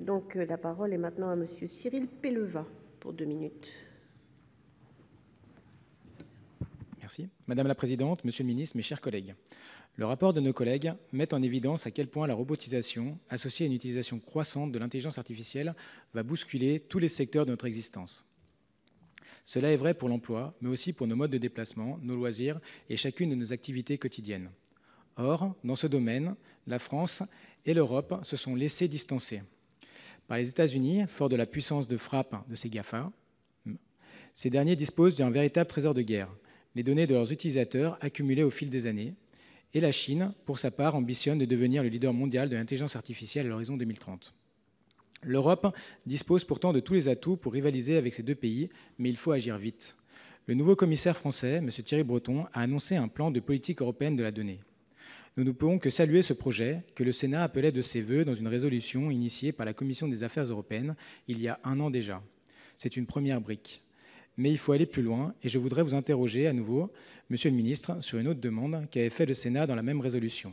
Donc, la parole est maintenant à Monsieur Cyril Pelleva pour 2 minutes. Merci. Madame la présidente, monsieur le ministre, mes chers collègues. Le rapport de nos collègues met en évidence à quel point la robotisation, associée à une utilisation croissante de l'intelligence artificielle, va bousculer tous les secteurs de notre existence. Cela est vrai pour l'emploi, mais aussi pour nos modes de déplacement, nos loisirs et chacune de nos activités quotidiennes. Or, dans ce domaine, la France et l'Europe se sont laissées distancer par les États-Unis, forts de la puissance de frappe de ces GAFA. Ces derniers disposent d'un véritable trésor de guerre, les données de leurs utilisateurs accumulées au fil des années, et la Chine, pour sa part, ambitionne de devenir le leader mondial de l'intelligence artificielle à l'horizon 2030. L'Europe dispose pourtant de tous les atouts pour rivaliser avec ces deux pays, mais il faut agir vite. Le nouveau commissaire français, M. Thierry Breton, a annoncé un plan de politique européenne de la donnée. Nous ne pouvons que saluer ce projet, que le Sénat appelait de ses vœux dans une résolution initiée par la Commission des Affaires européennes il y a 1 an déjà. C'est une première brique. Mais il faut aller plus loin, et je voudrais vous interroger à nouveau, Monsieur le ministre, sur une autre demande qu'avait fait le Sénat dans la même résolution.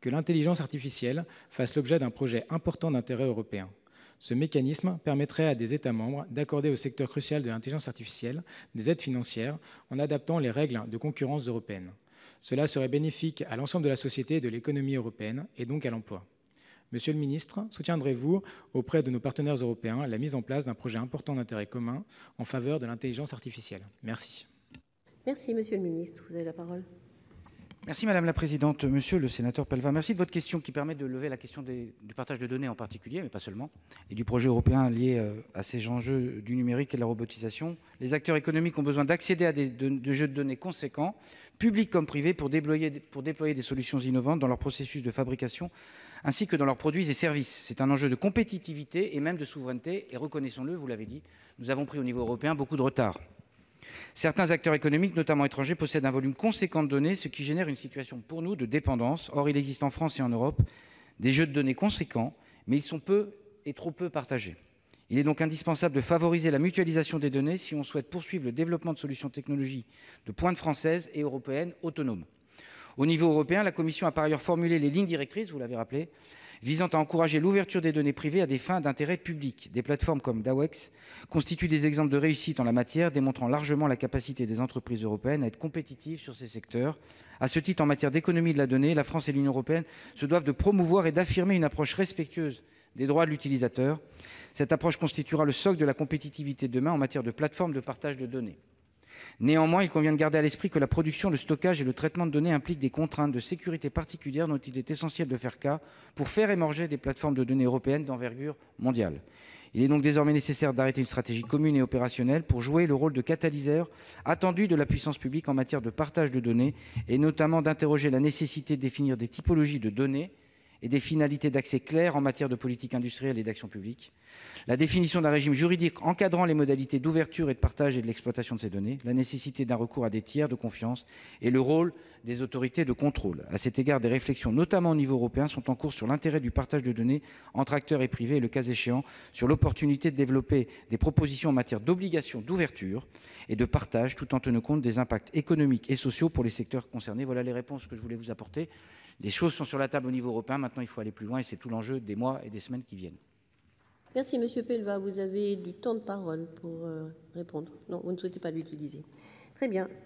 Que l'intelligence artificielle fasse l'objet d'un projet important d'intérêt européen. Ce mécanisme permettrait à des États membres d'accorder au secteur crucial de l'intelligence artificielle des aides financières en adaptant les règles de concurrence européennes. Cela serait bénéfique à l'ensemble de la société et de l'économie européenne, et donc à l'emploi. Monsieur le ministre, soutiendrez-vous auprès de nos partenaires européens la mise en place d'un projet important d'intérêt commun en faveur de l'intelligence artificielle? Merci. Merci, Monsieur le ministre. Vous avez la parole. Merci Madame la Présidente. Monsieur le sénateur Pelleva, merci de votre question qui permet de lever la question du partage de données en particulier, mais pas seulement, et du projet européen lié à ces enjeux du numérique et de la robotisation. Les acteurs économiques ont besoin d'accéder à des jeux de données conséquents, publics comme privés, pour déployer des solutions innovantes dans leur processus de fabrication ainsi que dans leurs produits et services. C'est un enjeu de compétitivité et même de souveraineté, et reconnaissons-le, vous l'avez dit, nous avons pris au niveau européen beaucoup de retard. Certains acteurs économiques, notamment étrangers, possèdent un volume conséquent de données, ce qui génère une situation pour nous de dépendance. Or, il existe en France et en Europe des jeux de données conséquents, mais ils sont peu et trop peu partagés. Il est donc indispensable de favoriser la mutualisation des données si on souhaite poursuivre le développement de solutions technologiques de pointe françaises et européennes autonomes. Au niveau européen, la Commission a par ailleurs formulé les lignes directrices, vous l'avez rappelé, visant à encourager l'ouverture des données privées à des fins d'intérêt public. Des plateformes comme Dawex constituent des exemples de réussite en la matière, démontrant largement la capacité des entreprises européennes à être compétitives sur ces secteurs. À ce titre, en matière d'économie de la donnée, la France et l'Union européenne se doivent de promouvoir et d'affirmer une approche respectueuse des droits de l'utilisateur. Cette approche constituera le socle de la compétitivité de demain en matière de plateformes de partage de données. Néanmoins, il convient de garder à l'esprit que la production, le stockage et le traitement de données impliquent des contraintes de sécurité particulières dont il est essentiel de faire cas pour faire émerger des plateformes de données européennes d'envergure mondiale. Il est donc désormais nécessaire d'arrêter une stratégie commune et opérationnelle pour jouer le rôle de catalyseur attendu de la puissance publique en matière de partage de données et notamment d'interroger la nécessité de définir des typologies de données et des finalités d'accès claires en matière de politique industrielle et d'action publique, la définition d'un régime juridique encadrant les modalités d'ouverture et de partage et de l'exploitation de ces données, la nécessité d'un recours à des tiers de confiance et le rôle des autorités de contrôle. À cet égard, des réflexions, notamment au niveau européen, sont en cours sur l'intérêt du partage de données entre acteurs et privés et, le cas échéant, sur l'opportunité de développer des propositions en matière d'obligation d'ouverture et de partage, tout en tenant compte des impacts économiques et sociaux pour les secteurs concernés. Voilà les réponses que je voulais vous apporter. Les choses sont sur la table au niveau européen. Maintenant, il faut aller plus loin et c'est tout l'enjeu des mois et des semaines qui viennent. Merci, Monsieur Pelleva. Vous avez du temps de parole pour répondre. Non, vous ne souhaitez pas l'utiliser. Très bien.